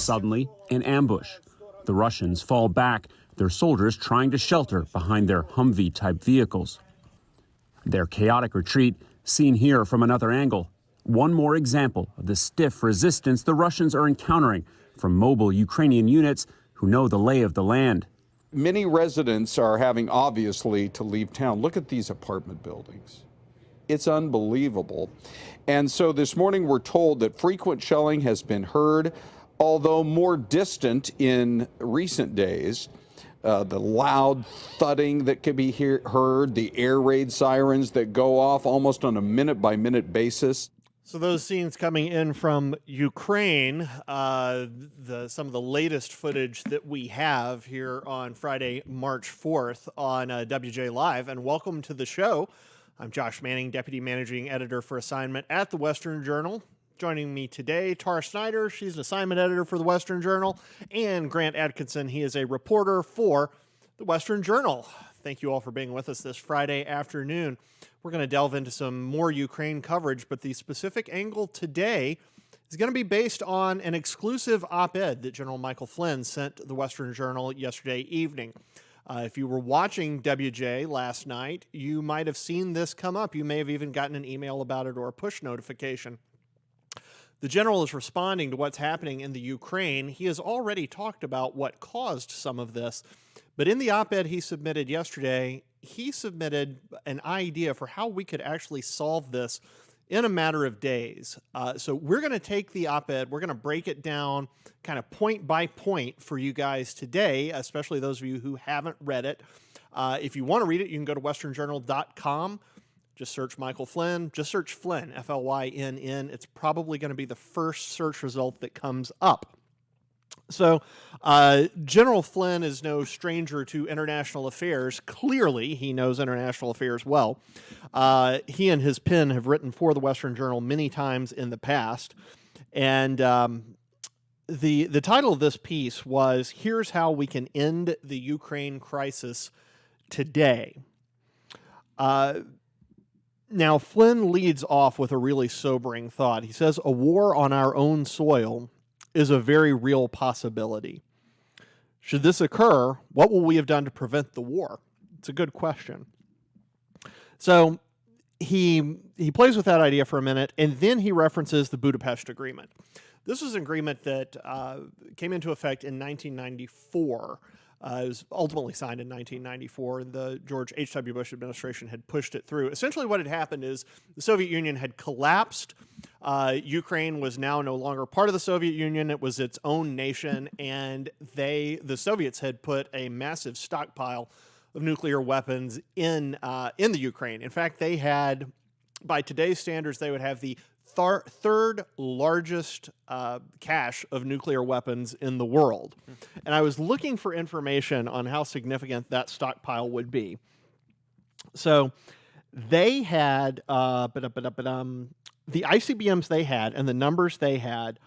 Suddenly, an ambush. The Russians fall back, their soldiers trying to shelter behind their Humvee-type vehicles. Their chaotic retreat seen here from another angle. One more example of the stiff resistance the Russians are encountering from mobile Ukrainian units who know the lay of the land. Many residents are having, obviously, to leave town. Look at these apartment buildings. It's unbelievable. And so this morning we're told that frequent shelling has been heard, although more distant in recent days. The loud thudding that could be heard, the air raid sirens that go off almost on a minute-by-minute basis. So those scenes coming in from Ukraine, some of the latest footage that we have here on Friday, March 4th on WJ Live. And welcome to the show. I'm Josh Manning, Deputy Managing Editor for Assignment at the Western Journal. Joining me today, Tara Snyder. She's an assignment editor for the Western Journal. And Grant Atkinson. He is a reporter for the Western Journal. Thank you all for being with us this Friday afternoon. We're going to delve into some more Ukraine coverage, but the specific angle today is going to be based on an exclusive op-ed that General Michael Flynn sent the Western Journal yesterday evening. If you were watching WJ last night, you might have seen this come up. You may have even gotten an email about it or a push notification. The general is responding to what's happening in the Ukraine. He has already talked about what caused some of this, but in the op-ed he submitted yesterday, he submitted an idea for how we could actually solve this in a matter of days. So we're going to take the op-ed, we're going to break it down kind of point by point for you guys today, especially those of you who haven't read it. If you want to read it, you can go to westernjournal.com. Just search Michael Flynn. Just search Flynn, F-L-Y-N-N. It's probably going to be the first search result that comes up. So General Flynn is no stranger to international affairs. Clearly, he knows international affairs well. He and his pen have written for the Western Journal many times in the past. And the title of this piece was, "Here's How We Can End the Ukraine Crisis Today." Now, Flynn leads off with a really sobering thought. He says, "A war on our own soil is a very real possibility. Should this occur, what will we have done to prevent the war?" It's a good question. So he plays with that idea for a minute, and then he references the Budapest Agreement. This was an agreement that came into effect in 1994. It was ultimately signed in 1994, and the George H.W. Bush administration had pushed it through. Essentially what had happened is the Soviet Union had collapsed. Ukraine was now no longer part of the Soviet Union. It was its own nation, and the Soviets had put a massive stockpile of nuclear weapons in the Ukraine. In fact, they had, by today's standards, they would have the third largest cache of nuclear weapons in the world. And I was looking for information on how significant that stockpile would be. So they had, the ICBMs they had and the numbers they had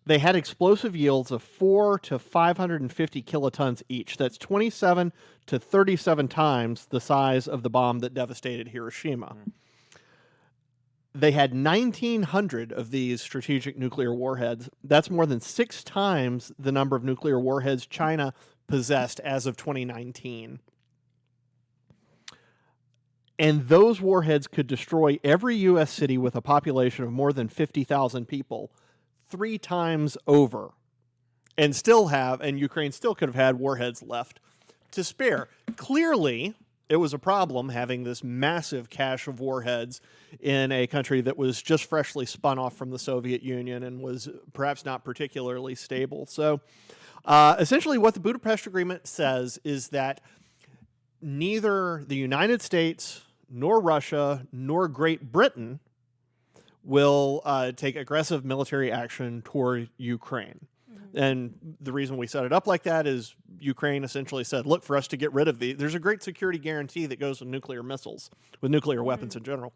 explosive yields of 4 to 550 kilotons each. That's 27 to 37 times the size of the bomb that devastated Hiroshima. They had 1,900 of these strategic nuclear warheads. That's more than 6 times the number of nuclear warheads China possessed as of 2019. And those warheads could destroy every U.S. city with a population of more than 50,000 people 3 times over. And Ukraine still could have had warheads left to spare. Clearly, it was a problem having this massive cache of warheads in a country that was just freshly spun off from the Soviet Union and was perhaps not particularly stable. So essentially what the Budapest Agreement says is that neither the United States nor Russia nor Great Britain will take aggressive military action toward Ukraine. And the reason we set it up like that is Ukraine essentially said, look, for us to get rid of there's a great security guarantee that goes with nuclear missiles, with nuclear weapons in general.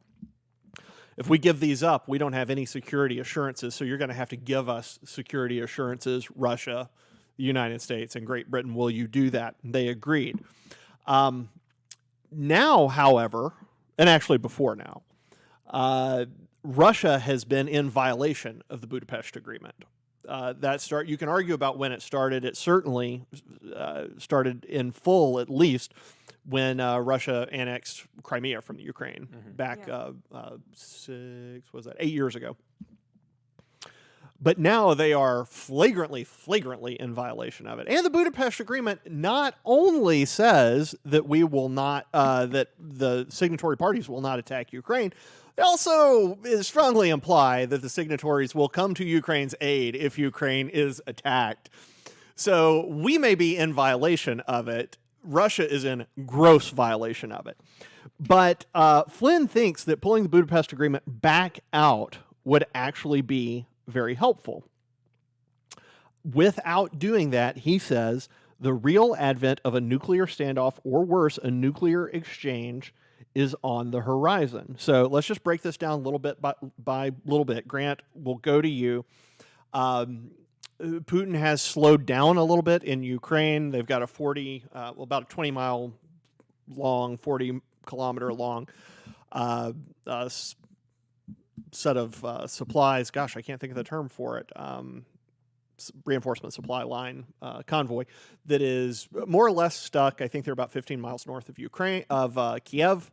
If we give these up, we don't have any security assurances, so you're going to have to give us security assurances, Russia, the United States, and Great Britain. Will you do that? And they agreed. Now, however, and actually before now, Russia has been in violation of the Budapest Agreement. You can argue about when it started. It certainly started in full, at least, when Russia annexed Crimea from the Ukraine back 8 years ago. But now they are flagrantly in violation of it. And the Budapest Agreement not only says that we will not, that the signatory parties will not attack Ukraine, it also strongly imply that the signatories will come to Ukraine's aid if Ukraine is attacked. So we may be in violation of it. Russia is in gross violation of it. But Flynn thinks that pulling the Budapest Agreement back out would actually be very helpful. Without doing that, he says, the real advent of a nuclear standoff, or worse, a nuclear exchange, is on the horizon. So let's just break this down little bit by little bit. Grant, we'll go to you. Putin has slowed down a little bit in Ukraine. They've got about a 20-mile long, 40-kilometer long set of supplies. Gosh, I can't think of the term for it. Reinforcement supply line convoy that is more or less stuck. I think they're about 15 miles north of Kiev.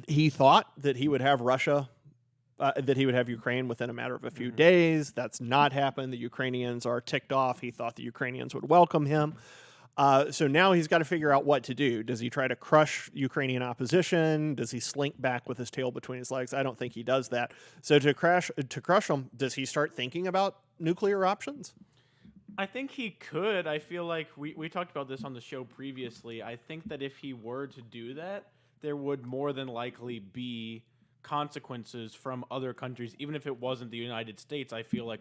He thought that he would have Ukraine within a matter of a few days. That's not happened. The Ukrainians are ticked off. He thought the Ukrainians would welcome him. So now he's got to figure out what to do. Does he try to crush Ukrainian opposition? Does he slink back with his tail between his legs? I don't think he does that. So to crush him, does he start thinking about nuclear options? I think he could. I feel like we talked about this on the show previously. I think that if he were to do that, there would more than likely be consequences from other countries. Even if it wasn't the United States, I feel like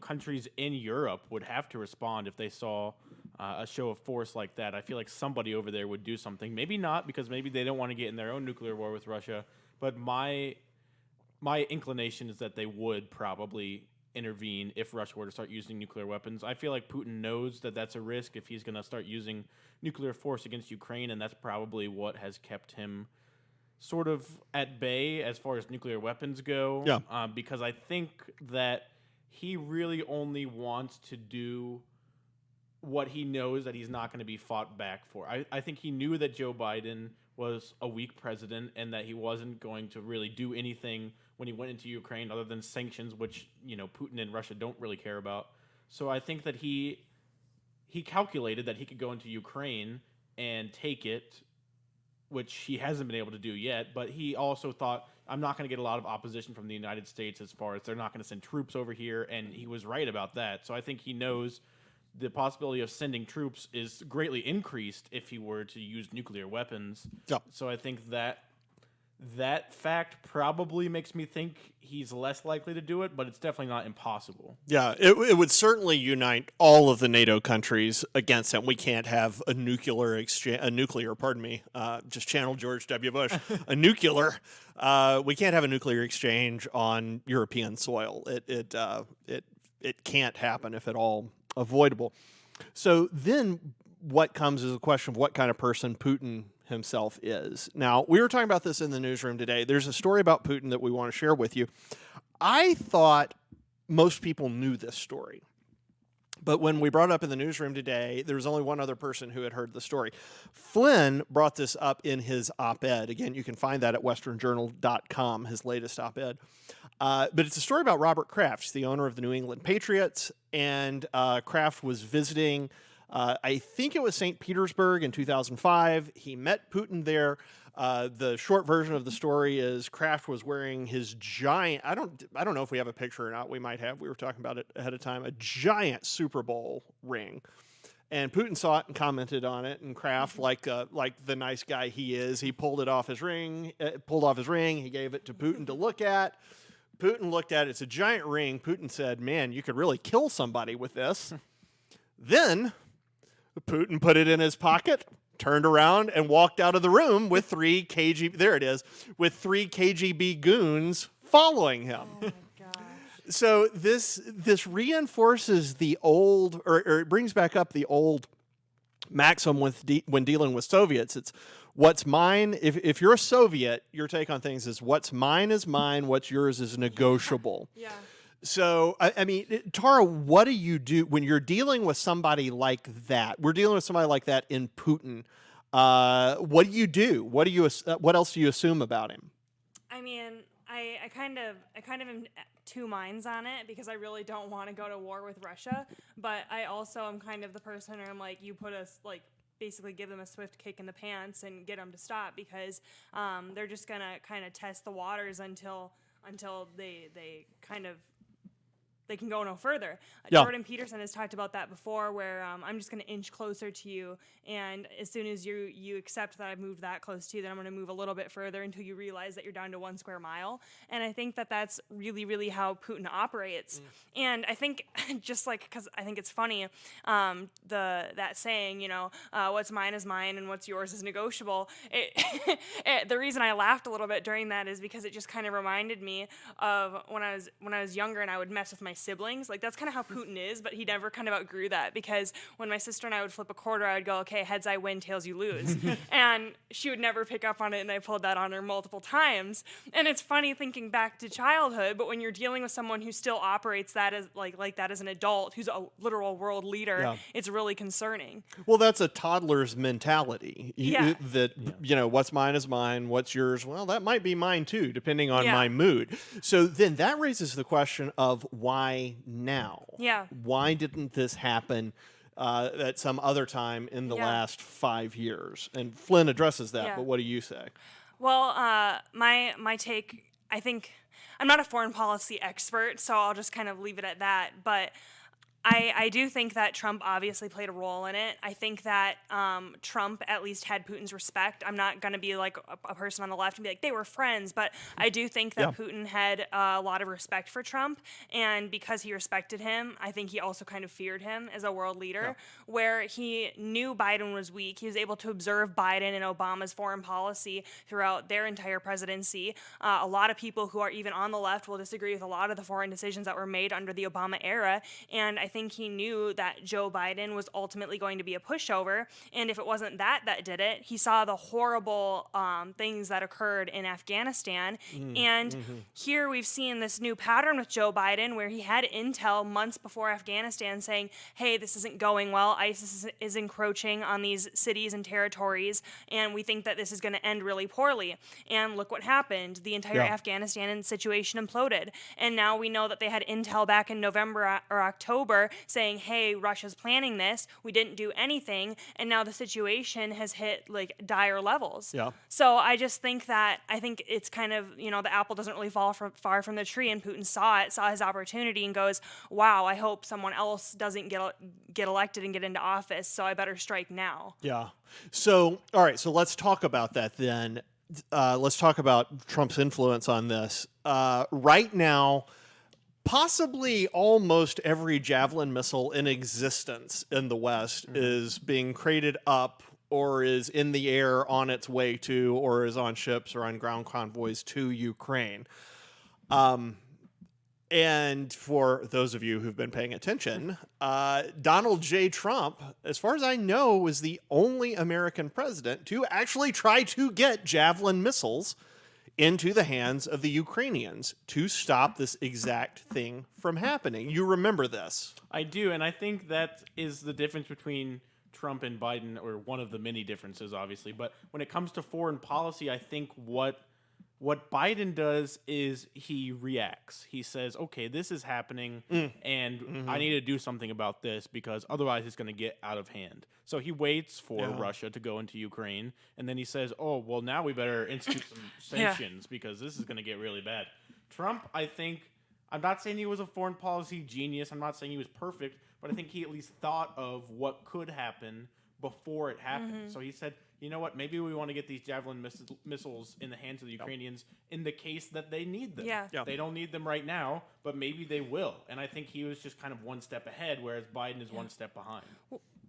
countries in Europe would have to respond if they saw a show of force like that. I feel like somebody over there would do something. Maybe not, because maybe they don't want to get in their own nuclear war with Russia. But my inclination is that they would probably intervene if Russia were to start using nuclear weapons. I feel like Putin knows that that's a risk if he's going to start using nuclear force against Ukraine, and that's probably what has kept him sort of at bay as far as nuclear weapons go. Yeah. Because I think that he really only wants to do what he knows that he's not going to be fought back for. I think he knew that Joe Biden was a weak president and that he wasn't going to really do anything when he went into Ukraine other than sanctions, which, Putin and Russia don't really care about. So I think that he calculated that he could go into Ukraine and take it, which he hasn't been able to do yet, but he also thought, I'm not going to get a lot of opposition from the United States as far as they're not going to send troops over here, and he was right about that. So I think he knows the possibility of sending troops is greatly increased if he were to use nuclear weapons. Yeah. So I think that fact probably makes me think he's less likely to do it, but it's definitely not impossible. Yeah, it would certainly unite all of the NATO countries against him. We can't have a nuclear exchange, just channel George W. Bush, we can't have a nuclear exchange on European soil. It can't happen, if at all avoidable. So then what comes is a question of what kind of person Putin himself is. Now, we were talking about this in the newsroom today. There's a story about Putin that we want to share with you. I thought most people knew this story. But when we brought it up in the newsroom today, there was only one other person who had heard the story. Flynn brought this up in his op-ed. Again, you can find that at westernjournal.com, his latest op-ed. But it's a story about Robert Kraft. He's the owner of the New England Patriots, and Kraft was visiting I think it was St. Petersburg in 2005. He met Putin there. The short version of the story is Kraft was wearing his giant, I don't know if we have a picture or not. We might have. We were talking about it ahead of time. A giant Super Bowl ring. And Putin saw it and commented on it. And Kraft, like the nice guy he is, he pulled off his ring. He gave it to Putin to look at. Putin looked at it. It's a giant ring. Putin said, "Man, you could really kill somebody with this." Then Putin put it in his pocket, turned around, and walked out of the room with three KGB goons following him. Oh my gosh. So this reinforces the old, or it brings back up the old maxim when dealing with Soviets. It's what's mine. If you're a Soviet, your take on things is what's mine is mine, what's yours is negotiable. Yeah. So, I mean, Tara, what do you do when you're dealing with somebody like that? We're dealing with somebody like that in Putin. What do you do? What else do you assume about him? I mean, I kind of am two minds on it because I really don't want to go to war with Russia, but I also am kind of the person where I'm like, you put us like basically give them a swift kick in the pants and get them to stop because they're just gonna kind of test the waters until they kind of they can go no further. Yeah. Jordan Peterson has talked about that before, where I'm just going to inch closer to you, and as soon as you accept that I've moved that close to you, then I'm going to move a little bit further until you realize that you're down to 1 square mile. And I think that that's really, really how Putin operates. And I think just like, because I think it's funny, that saying, what's mine is mine and what's yours is negotiable. The reason I laughed a little bit during that is because it just kind of reminded me of when I was younger and I would mess with my siblings. Like, that's kind of how Putin is, but he never kind of outgrew that, because when my sister and I would flip a quarter, I would go, okay, heads I win, tails you lose. And she would never pick up on it, and I pulled that on her multiple times. And it's funny thinking back to childhood, but when you're dealing with someone who still operates that as like that as an adult, who's a literal world leader, it's really concerning. Well, that's a toddler's mentality. What's mine is mine, what's yours, well, that might be mine too, depending on my mood. So then that raises the question of why now? Yeah. Why didn't this happen at some other time in the last 5 years? And Flynn addresses that, but what do you say? Well, my take, I think, I'm not a foreign policy expert, so I'll just kind of leave it at that, but I do think that Trump obviously played a role in it. I think that Trump at least had Putin's respect. I'm not going to be like a person on the left and be like, they were friends, but I do think that Putin had a lot of respect for Trump, and because he respected him, I think he also kind of feared him as a world leader, where he knew Biden was weak. He was able to observe Biden and Obama's foreign policy throughout their entire presidency. A lot of people who are even on the left will disagree with a lot of the foreign decisions that were made under the Obama era, and I think he knew that Joe Biden was ultimately going to be a pushover, and if it wasn't that did it, he saw the horrible things that occurred in Afghanistan, and here we've seen this new pattern with Joe Biden, where he had intel months before Afghanistan saying, hey, this isn't going well, ISIS is encroaching on these cities and territories, and we think that this is going to end really poorly, and look what happened. The entire Afghanistan situation imploded, and now we know that they had intel back in November or October saying, hey, Russia's planning this, we didn't do anything, and now the situation has hit like dire levels. Yeah. So I just think it's kind of, the apple doesn't really fall far from the tree, and Putin saw his opportunity and goes, wow, I hope someone else doesn't get elected and get into office, so I better strike now. Yeah. So, all right, so let's talk about that then. Let's talk about Trump's influence on this. Right now, possibly almost every Javelin missile in existence in the West is being crated up or is in the air on its way to, or is on ships or on ground convoys to Ukraine. And for those of you who've been paying attention, Donald J. Trump, as far as I know, was the only American president to actually try to get Javelin missiles into the hands of the Ukrainians to stop this exact thing from happening. You remember this? I do, and I think that is the difference between Trump and Biden, or one of the many differences, obviously. But when it comes to foreign policy, I think what Biden does is he reacts. He says, okay, this is happening, and I need to do something about this because otherwise it's going to get out of hand. So he waits for Russia to go into Ukraine, and then he says, oh, well, now we better institute some sanctions because this is going to get really bad. Trump, I think, I'm not saying he was a foreign policy genius. I'm not saying he was perfect, but I think he at least thought of what could happen before it happened. So he said, you know what, maybe we want to get these Javelin missiles in the hands of the Ukrainians in the case that they need them. They don't need them right now, but maybe they will. And I think he was just kind of one step ahead, whereas Biden is one step behind.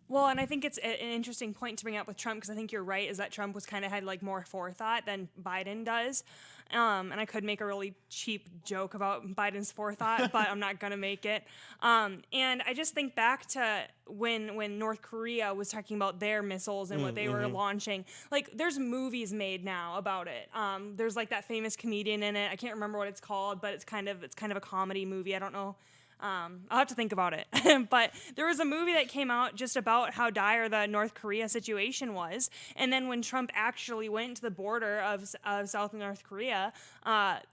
Well, and I think it's an interesting point to bring up with Trump, because I think you're right, is that Trump was kind of had like more forethought than Biden does. And I could make a really cheap joke about Biden's forethought, but I'm not going to make it. And I just think back to when North Korea was talking about their missiles and what they were launching. Like, there's movies made now about it. There's like that famous comedian in it. I can't remember what it's called, but it's kind of a comedy movie. I don't know. I'll have to think about it. But there was a movie that came out just about how dire the North Korea situation was. And then when Trump actually went to the border of South North Korea,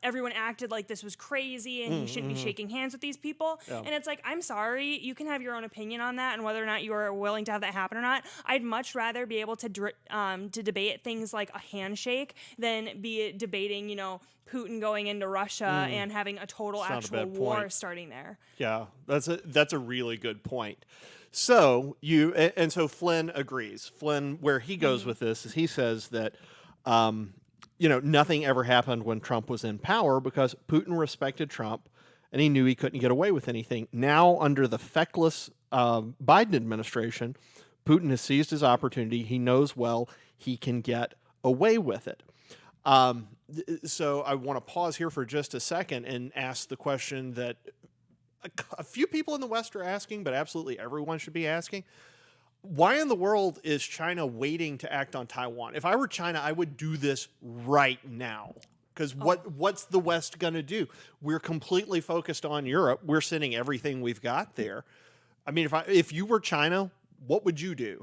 everyone acted like this was crazy and he shouldn't be shaking hands with these people. Yeah. And it's like, I'm sorry, you can have your own opinion on that and whether or not you are willing to have that happen or not. I'd much rather be able to debate things like a handshake than be debating, Putin going into Russia and having a total actual war starting there. Yeah, that's a really good point. So so Flynn agrees. Flynn, where he goes with this is he says that nothing ever happened when Trump was in power because Putin respected Trump and he knew he couldn't get away with anything. Now under the feckless Biden administration, Putin has seized his opportunity. He knows well he can get away with it. So I want to pause here for just a second and ask the question that a few people in the West are asking, but absolutely everyone should be asking. Why in the world is China waiting to act on Taiwan? If I were China, I would do this right now. Because what's the West going to do? We're completely focused on Europe. We're sending everything we've got there. I mean, if you were China, what would you do?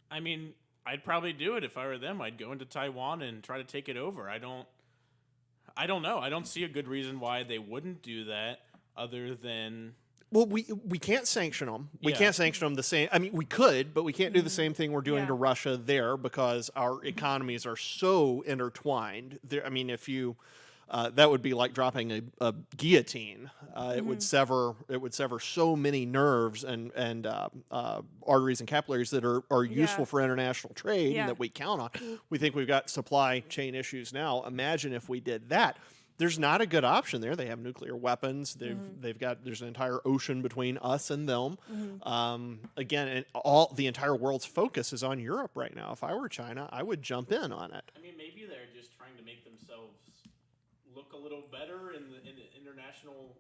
I mean, I'd probably do it if I were them. I'd go into Taiwan and try to take it over. I don't know. I don't see a good reason why they wouldn't do that other than... Well, we can't sanction them. We can't sanction them the same. I mean, we could, but we can't do the same thing we're doing to Russia there because our economies are so intertwined. I mean, if you... that would be like dropping a guillotine. It would sever so many nerves and arteries and capillaries that are useful for international trade and that we count on. We think we've got supply chain issues now. Imagine if we did that. There's not a good option there. They have nuclear weapons. There's an entire ocean between us and them. Again, and the entire world's focus is on Europe right now. If I were China, I would jump in on it. I mean, maybe they're just trying to make themselves look a little better in the international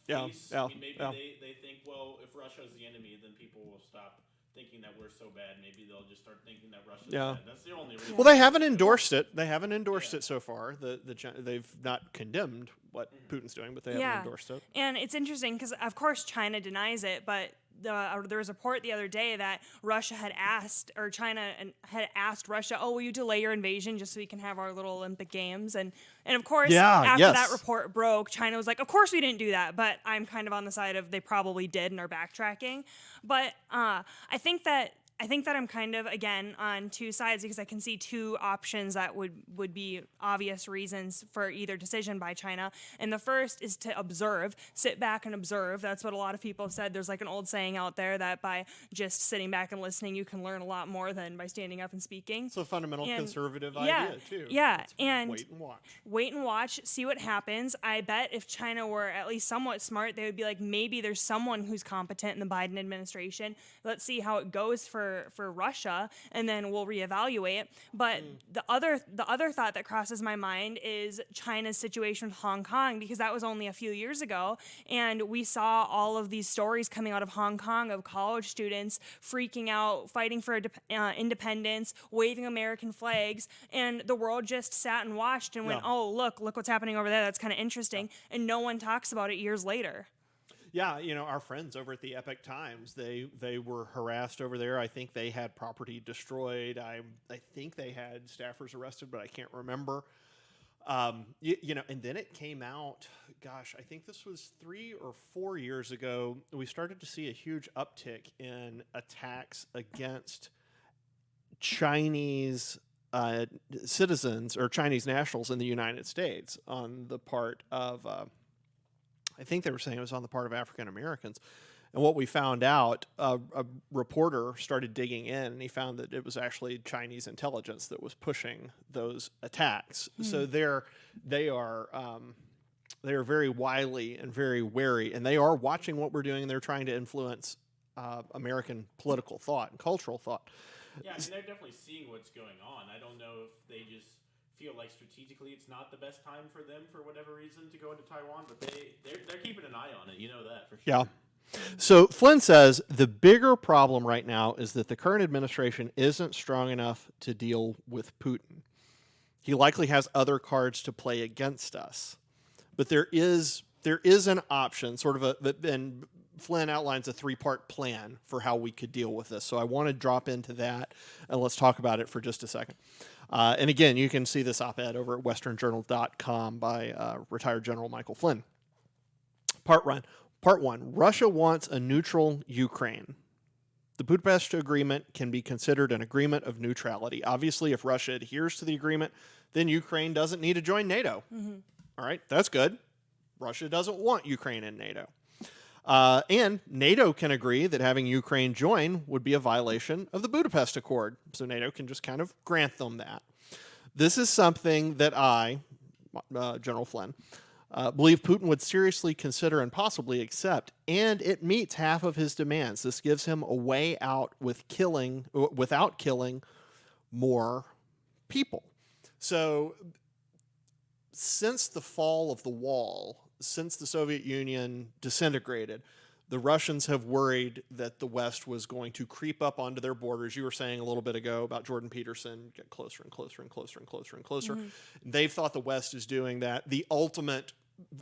face. I mean, maybe they think, well, if Russia's the enemy, then people will stop thinking that we're so bad. Maybe they'll just start thinking that Russia's bad. That's the only reason. Well, they haven't endorsed it. They haven't endorsed it so far. They've not condemned what Putin's doing, but they haven't endorsed it. And it's interesting because, of course, China denies it, but there was a report the other day that China had asked Russia, "Oh, will you delay your invasion just so we can have our little Olympic Games?" And of course, after that report broke, China was like, "Of course we didn't do that." But I'm kind of on the side of they probably did and are backtracking. But I think that I'm kind of, again, on two sides because I can see two options that would be obvious reasons for either decision by China. And the first is to sit back and observe. That's what a lot of people have said. There's like an old saying out there that by just sitting back and listening, you can learn a lot more than by standing up and speaking. It's a fundamental conservative idea, too. Yeah, and wait and watch. Wait and watch, see what happens. I bet if China were at least somewhat smart, they would be like, maybe there's someone who's competent in the Biden administration. Let's see how it goes for Russia, and then we'll reevaluate. But the other thought that crosses my mind is China's situation with Hong Kong, because that was only a few years ago, and we saw all of these stories coming out of Hong Kong of college students freaking out, fighting for independence, waving American flags, and the world just sat and watched and went, "Oh, look what's happening over there. That's kind of interesting," and no one talks about it years later. Yeah, our friends over at the Epoch Times, they were harassed over there. I think they had property destroyed. I think they had staffers arrested, but I can't remember. And then it came out, gosh, I think this was 3 or 4 years ago, we started to see a huge uptick in attacks against Chinese citizens or Chinese nationals in the United States on the part of... I think they were saying it was on the part of African Americans. And what we found out, a reporter started digging in, and he found that it was actually Chinese intelligence that was pushing those attacks. So they are very wily and very wary, and they are watching what we're doing, and they're trying to influence American political thought and cultural thought. Yeah, I mean, they're definitely seeing what's going on. I don't know if they just feel like strategically it's not the best time for them for whatever reason to go into Taiwan, but they're keeping an eye on it. You know that for sure. Yeah. So Flynn says the bigger problem right now is that the current administration isn't strong enough to deal with Putin. He likely has other cards to play against us. But there is an option, sort of and Flynn outlines a 3-part plan for how we could deal with this. So I want to drop into that, and let's talk about it for just a second. And again, you can see this op-ed over at westernjournal.com by retired General Michael Flynn. Part 1, Russia wants a neutral Ukraine. The Budapest Agreement can be considered an agreement of neutrality. Obviously, if Russia adheres to the agreement, then Ukraine doesn't need to join NATO. Mm-hmm. All right, that's good. Russia doesn't want Ukraine in NATO. And NATO can agree that having Ukraine join would be a violation of the Budapest Accord. So NATO can just kind of grant them that. This is something that I, General Flynn, believe Putin would seriously consider and possibly accept, and it meets half of his demands. This gives him a way out without killing more people. So since the fall of the wall, since the Soviet Union disintegrated, the Russians have worried that the West was going to creep up onto their borders. You were saying a little bit ago about Jordan Peterson, get closer and closer and closer and closer and closer. Mm-hmm. They've thought the West is doing that. The ultimate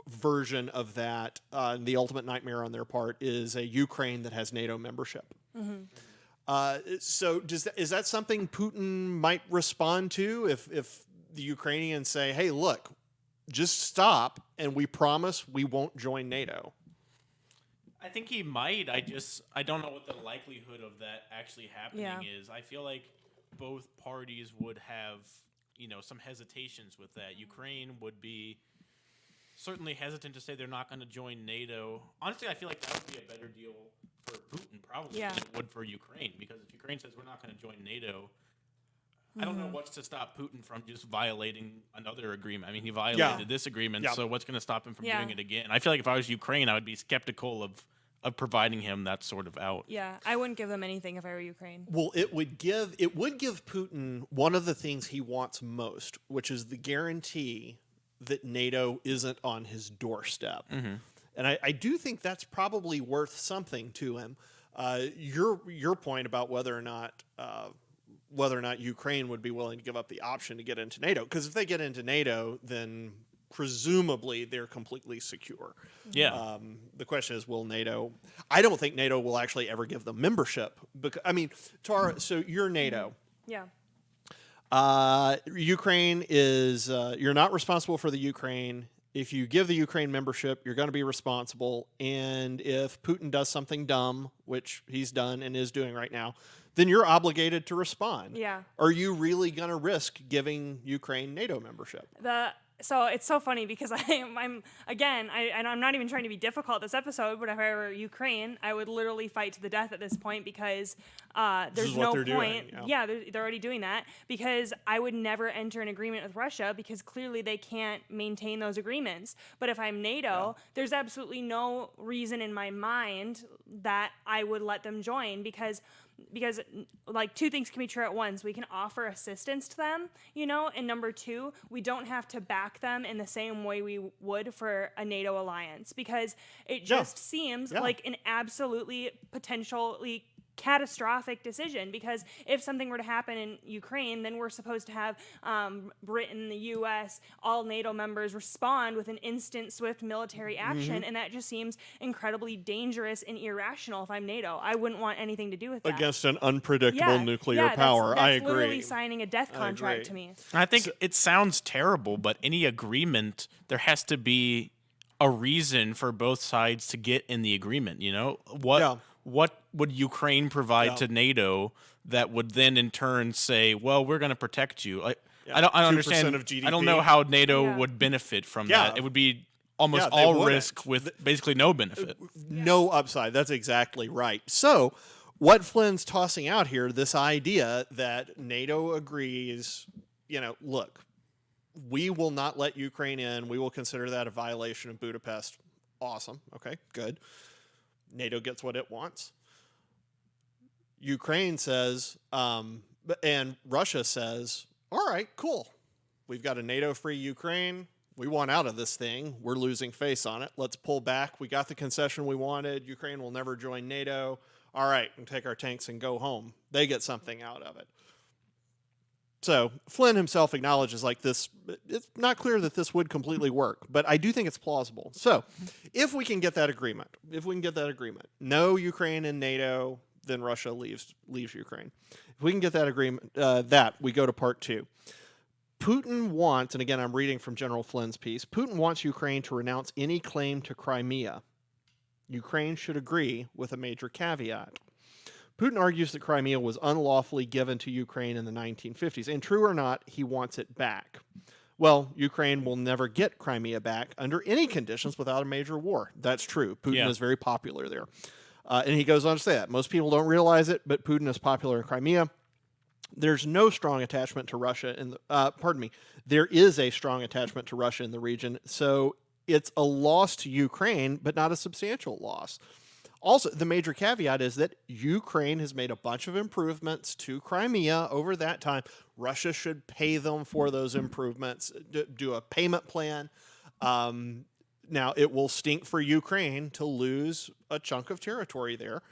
version of that, the ultimate nightmare on their part, is a Ukraine that has NATO membership. Mm-hmm. So is that something Putin might respond to if the Ukrainians say, hey, look, just stop, and we promise we won't join NATO? I think he might. I don't know what the likelihood of that actually happening is. I feel like both parties would have, some hesitations with that. Ukraine would be certainly hesitant to say they're not going to join NATO. Honestly, I feel like that would be a better deal for Putin probably than it would for Ukraine, because if Ukraine says we're not going to join NATO, I don't know what's to stop Putin from just violating another agreement. I mean, he violated this agreement, so what's going to stop him from doing it again? I feel like if I was Ukraine, I would be skeptical of providing him that sort of out. Yeah, I wouldn't give them anything if I were Ukraine. Well, it would give Putin one of the things he wants most, which is the guarantee that NATO isn't on his doorstep. Mm-hmm. And I do think that's probably worth something to him. Your point about whether or not Ukraine would be willing to give up the option to get into NATO, because if they get into NATO, then presumably they're completely secure. Yeah. The question is, will NATO? I don't think NATO will actually ever give them membership. Because, I mean, Tara, so you're NATO. Yeah. Ukraine is, you're not responsible for the Ukraine. If you give the Ukraine membership, you're going to be responsible. And if Putin does something dumb, which he's done and is doing right now, then you're obligated to respond. Yeah. Are you really going to risk giving Ukraine NATO membership? So it's so funny because I'm not even trying to be difficult this episode, but if I were Ukraine, I would literally fight to the death at this point, because there's no point. They're already doing that, because I would never enter an agreement with Russia because clearly they can't maintain those agreements. But if I'm NATO, there's absolutely no reason in my mind that I would let them join, because like two things can be true at once. We can offer assistance to them, and number two, we don't have to back them in the same way we would for a NATO alliance, because it just seems like an absolutely potentially catastrophic decision. Because if something were to happen in Ukraine, then we're supposed to have Britain, the U.S., all NATO members respond with an instant, swift military action, and that just seems incredibly dangerous and irrational. If I'm NATO, I wouldn't want anything to do with that. Against an unpredictable nuclear power. That's I agree. Literally signing a death contract to me. I think it sounds terrible, but any agreement, there has to be a reason for both sides to get in the agreement. What would Ukraine provide to NATO that would then in turn say, well, we're going to protect you? I don't understand. Of GDP. I don't know how NATO would benefit from that. It would be almost all risk with basically no benefit. No upside. That's exactly right. So what Flynn's tossing out here, this idea that NATO agrees, look, we will not let Ukraine in. We will consider that a violation of Budapest. Awesome. Okay, good. NATO gets what it wants. Ukraine says, and Russia says, all right, cool. We've got a NATO-free Ukraine. We want out of this thing. We're losing face on it. Let's pull back. We got the concession we wanted. Ukraine will never join NATO. All right, we can take our tanks and go home. They get something out of it. So Flynn himself acknowledges like this. It's not clear that this would completely work, but I do think it's plausible. So if we can get that agreement, no Ukraine in NATO, then Russia leaves Ukraine. If we can get that agreement, we go to part 2. Putin wants, and again I'm reading from General Flynn's piece, Putin wants Ukraine to renounce any claim to Crimea. Ukraine should agree with a major caveat. Putin argues that Crimea was unlawfully given to Ukraine in the 1950s, and true or not, he wants it back. Well, Ukraine will never get Crimea back under any conditions without a major war. That's true. Putin is very popular there. And he goes on to say that. Most people don't realize it, but Putin is popular in Crimea. There's no strong attachment to Russia in the, there is a strong attachment to Russia in the region, so it's a loss to Ukraine, but not a substantial loss. Also, the major caveat is that Ukraine has made a bunch of improvements to Crimea over that time. Russia should pay them for those improvements, do a payment plan. Now, it will stink for Ukraine to lose a chunk of territory there,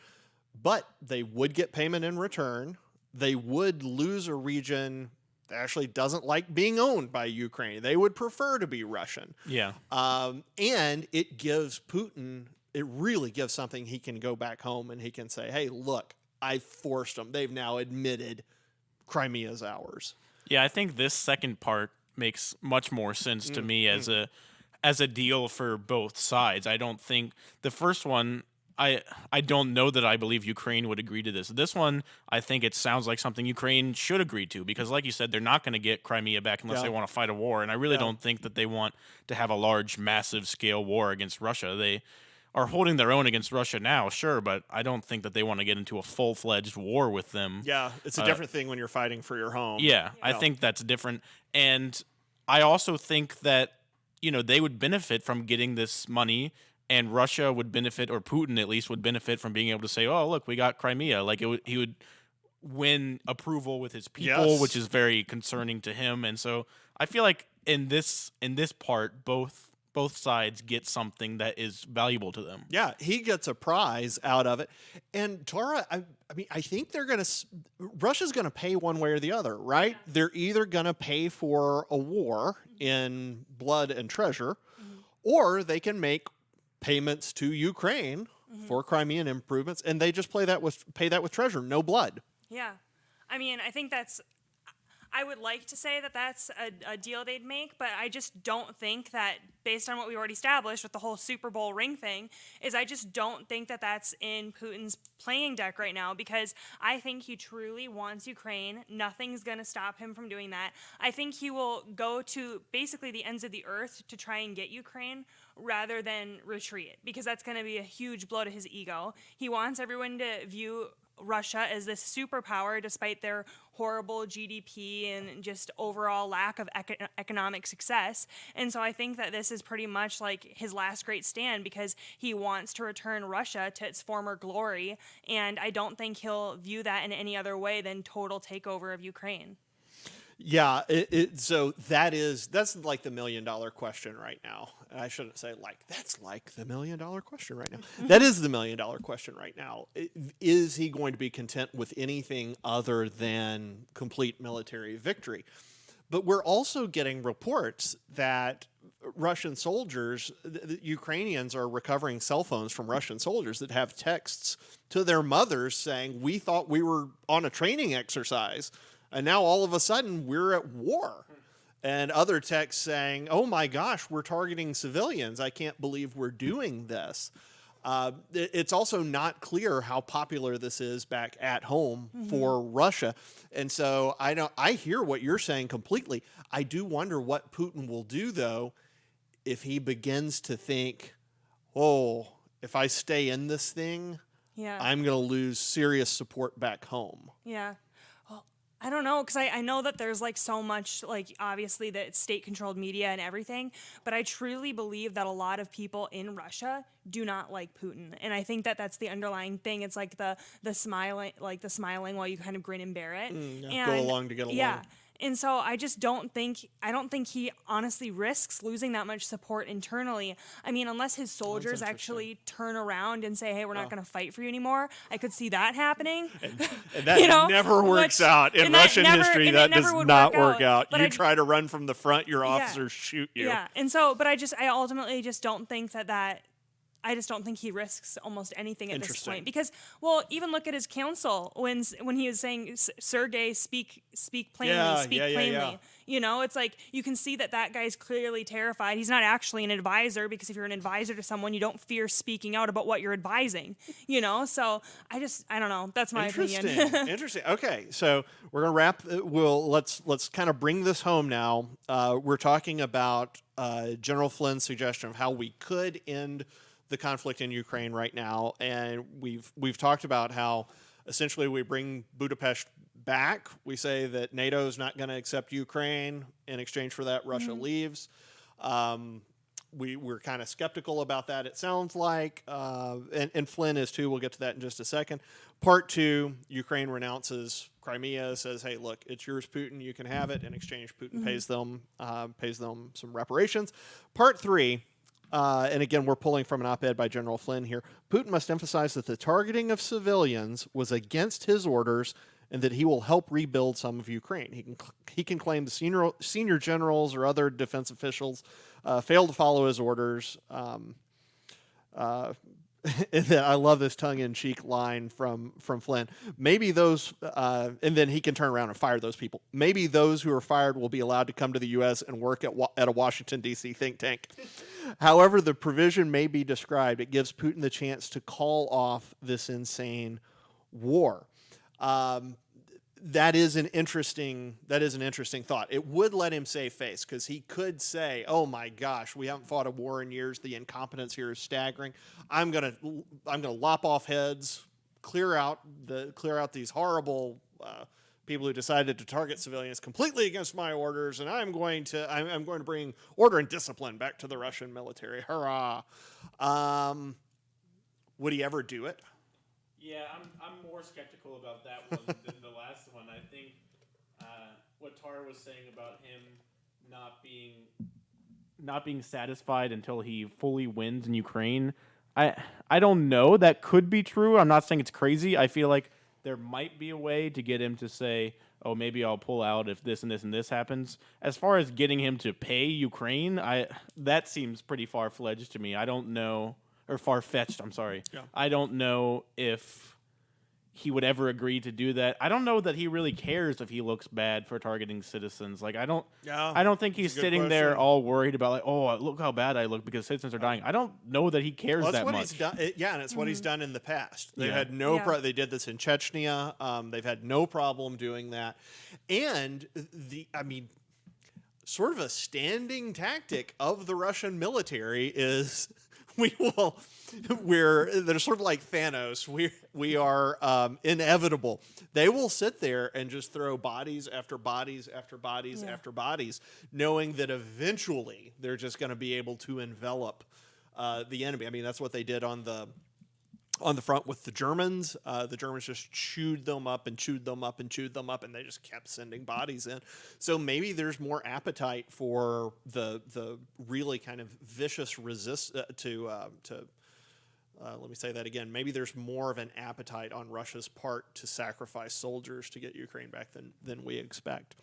but they would get payment in return. They would lose a region that actually doesn't like being owned by Ukraine. They would prefer to be Russian. Yeah. And it gives Putin, it really gives something he can go back home and he can say, hey, look, I forced them. They've now admitted Crimea's ours. Yeah, I think this second part makes much more sense to me as a deal for both sides. I don't think the first one, I don't know that I believe Ukraine would agree to this. This one, I think it sounds like something Ukraine should agree to because, like you said, they're not going to get Crimea back unless they want to fight a war. And I really don't think that they want to have a large, massive scale war against Russia. They are holding their own against Russia now, sure, but I don't think that they want to get into a full-fledged war with them. Yeah, it's a different thing when you're fighting for your home. Yeah, I think that's different. And I also think that, they would benefit from getting this money, and Russia would benefit, or Putin at least would benefit from being able to say, oh, look, we got Crimea. Like, he would win approval with his people, which is very concerning to him. And so I feel like in this part, both sides get something that is valuable to them. Yeah, he gets a prize out of it. And Tara, I think Russia's going to pay one way or the other, right? Yeah. They're either going to pay for a war in blood and treasure, or they can make payments to Ukraine for Crimean improvements, and they just pay that with treasure, no blood. Yeah. I mean, I think I would like to say that that's a deal they'd make, but I just don't think that, based on what we already established with the whole Super Bowl ring thing, I just don't think that that's in Putin's playing deck right now, because I think he truly wants Ukraine. Nothing's going to stop him from doing that. I think he will go to basically the ends of the earth to try and get Ukraine rather than retreat, because that's going to be a huge blow to his ego. He wants everyone to view Russia as this superpower despite their horrible GDP and just overall lack of economic success. And so I think that this is pretty much like his last great stand, because he wants to return Russia to its former glory, and I don't think he'll view that in any other way than total takeover of Ukraine. Yeah, so that's like the $1 million question right now. I shouldn't say that's like the $1 million question right now. That is the $1 million question right now. Is he going to be content with anything other than complete military victory? But we're also getting reports that Russian soldiers, the Ukrainians are recovering cell phones from Russian soldiers that have texts to their mothers saying, we thought we were on a training exercise, and now all of a sudden we're at war. And other texts saying, oh my gosh, we're targeting civilians. I can't believe we're doing this. It's also not clear how popular this is back at home for Russia. And so I hear what you're saying completely. I do wonder what Putin will do, though, if he begins to think, oh, if I stay in this thing, I'm going to lose serious support back home. Yeah. I don't know, because I know that there's like so much, like obviously that it's state controlled media and everything, but I truly believe that a lot of people in Russia do not like Putin, and I think that that's the underlying thing. It's like the smiling while you kind of grin and bear it, Go along to get along. yeah. And so I just I don't think he honestly risks losing that much support internally. I mean, unless his soldiers actually turn around and say, hey, we're not going to fight for you anymore, I could see that happening. And that never works out. In Russian history, that does not work out. You try to run from the front, your officers shoot you. Yeah. And so, but I ultimately just don't think I just don't think he risks almost anything at this point, because, well, even look at his counsel when he was saying, Sergey, speak plainly, speak plainly. Yeah. You know, it's like you can see that guy's clearly terrified. He's not actually an advisor, because if you're an advisor to someone, you don't fear speaking out about what you're advising. You know, so I don't know. That's my opinion. Interesting. Okay, so we're gonna wrap. Let's kind of bring this home now. We're talking about General Flynn's suggestion of how we could end the conflict in Ukraine right now, and we've talked about how essentially we bring Budapest back. We say that NATO is not going to accept Ukraine. In exchange for that, Russia leaves. We're kind of skeptical about that, it sounds like, and Flynn is too. We'll get to that in just a second. Part 2, Ukraine renounces Crimea, says, hey, look, it's yours, Putin, you can have it. In exchange, Putin pays them some reparations. Part 3, and again, we're pulling from an op-ed by General Flynn here. Putin must emphasize that the targeting of civilians was against his orders, and that he will help rebuild some of Ukraine. He can claim the senior generals or other defense officials failed to follow his orders. I love this tongue-in-cheek line from Flynn. Maybe those, and then he can turn around and fire those people. Maybe those who are fired will be allowed to come to the U.S. and work at a Washington, D.C. think tank. However the provision may be described, it gives Putin the chance to call off this insane war. That is an interesting thought. It would let him save face, because he could say, "Oh my gosh, we haven't fought a war in years. The incompetence here is staggering. I'm gonna lop off heads, clear out these horrible people who decided to target civilians completely against my orders, and I'm going to bring order and discipline back to the Russian military. Hurrah!" Would he ever do it? Yeah, I'm more skeptical about that one than the last one. I think what Tara was saying about him not being satisfied until he fully wins in Ukraine, I don't know. That could be true. I'm not saying it's crazy. I feel like there might be a way to get him to say, oh, maybe I'll pull out if this and this and this happens. As far as getting him to pay Ukraine, that seems pretty far-fledged to me. I don't know. Or far-fetched, I'm sorry. Yeah. I don't know if he would ever agree to do that. I don't know that he really cares if he looks bad for targeting citizens. Like, I don't think he's sitting there all worried about, like, oh, look how bad I look because citizens are dying. I don't know that he cares that much. He's done. And it's what he's done in the past. They had they did this in Chechnya. They've had no problem doing that. And sort of a standing tactic of the Russian military is they're sort of like Thanos. We are inevitable. They will sit there and just throw bodies after bodies after bodies after bodies, knowing that eventually they're just going to be able to envelop the enemy. I mean, that's what they did on the front with the Germans. The Germans just chewed them up and chewed them up and chewed them up, and they just kept sending bodies in. So maybe there's more appetite for the really kind of vicious let me say that again. Maybe there's more of an appetite on Russia's part to sacrifice soldiers to get Ukraine back than we expect.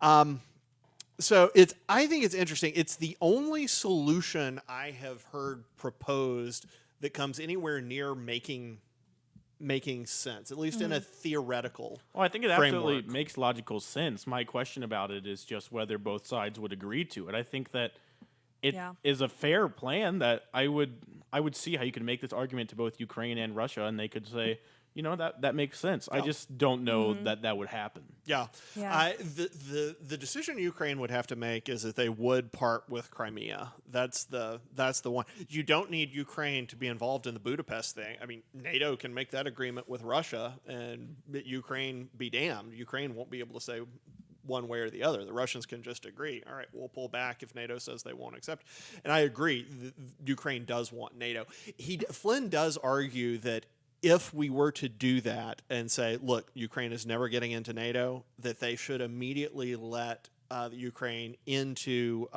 So I think it's interesting. It's the only solution I have heard proposed that comes anywhere near making sense, at least in a theoretical Well, I think it framework. absolutely makes logical sense. My question about it is just whether both sides would agree to it. I think that it is a fair plan that I would I would see how you could make this argument to both Ukraine and Russia, and they could say, that makes sense. I just don't know that would happen. Yeah. Yeah. The decision Ukraine would have to make is that they would part with Crimea. That's the one. You don't need Ukraine to be involved in the Budapest thing. I mean, NATO can make that agreement with Russia, and Ukraine be damned. Ukraine won't be able to say one way or the other. The Russians can just agree, all right, we'll pull back if NATO says they won't accept. And I agree, Ukraine does want NATO. Flynn does argue that if we were to do that and say, look, Ukraine is never getting into NATO, that they should immediately let the Ukraine into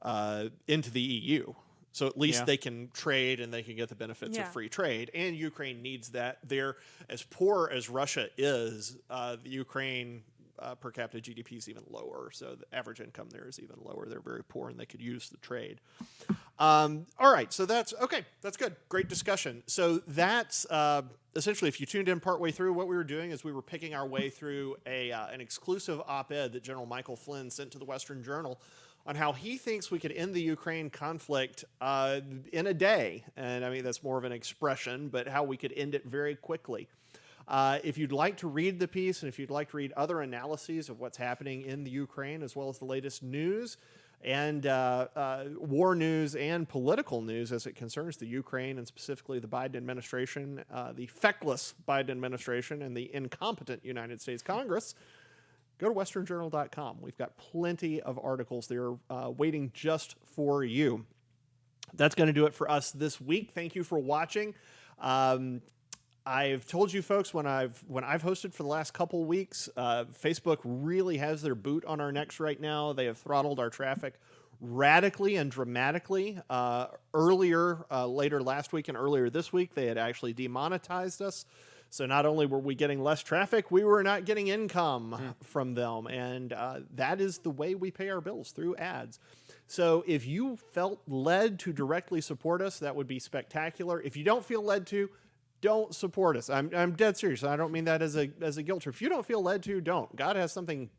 the EU. So at least they can trade and they can get the benefits of free trade. And Ukraine needs that. They're as poor as Russia is, the Ukraine per capita GDP is even lower. So the average income there is even lower. They're very poor and they could use the trade. All right. So that's okay. That's good. Great discussion. So that's essentially, if you tuned in partway through, what we were doing is we were picking our way through an exclusive op-ed that General Michael Flynn sent to the Western Journal on how he thinks we could end the Ukraine conflict in a day. And I mean, that's more of an expression, but how we could end it very quickly. If you'd like to read the piece and if you'd like to read other analyses of what's happening in the Ukraine, as well as the latest news and war news and political news as it concerns the Ukraine and specifically the Biden administration, the feckless Biden administration and the incompetent United States Congress, go to westernjournal.com. We've got plenty of articles there waiting just for you. That's going to do it for us this week. Thank you for watching. I've told you folks when I've hosted for the last couple weeks, Facebook really has their boot on our necks right now. They have throttled our traffic radically and dramatically. Later last week and earlier this week, they had actually demonetized us. So not only were we getting less traffic, we were not getting income from them. And that is the way we pay our bills, through ads. So if you felt led to directly support us, that would be spectacular. If you don't feel led to, don't support us. I'm dead serious. I don't mean that as a guilt trip. If you don't feel led to, don't. God has something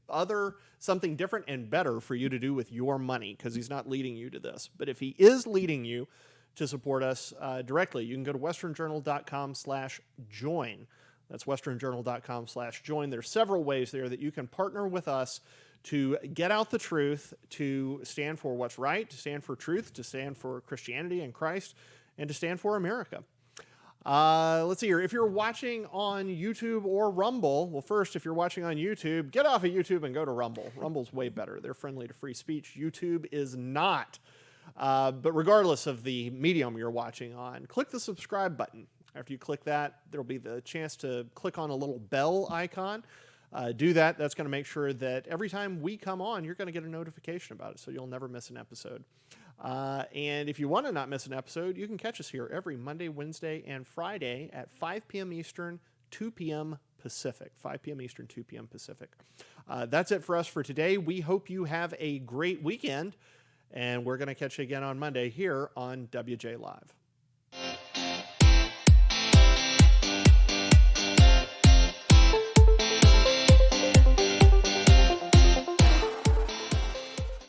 different and better for you to do with your money, because he's not leading you to this. But if he is leading you to support us directly, you can go to westernjournal.com/join. That's westernjournal.com/join. There's several ways there that you can partner with us to get out the truth, to stand for what's right, to stand for truth, to stand for Christianity and Christ, and to stand for America. Let's see here. If you're watching on YouTube or Rumble, well, first, if you're watching on YouTube, get off of YouTube and go to Rumble. Rumble's way better. They're friendly to free speech. YouTube is not. But regardless of the medium you're watching on, click the subscribe button. After you click that, there'll be the chance to click on a little bell icon. Do that. That's going to make sure that every time we come on, you're going to get a notification about it, so you'll never miss an episode. And if you want to not miss an episode, you can catch us here every Monday, Wednesday, and Friday at 5 p.m. Eastern, 2 p.m. Pacific. 5 p.m. Eastern, 2 p.m. Pacific. That's it for us for today. We hope you have a great weekend, and we're going to catch you again on Monday here on WJ Live.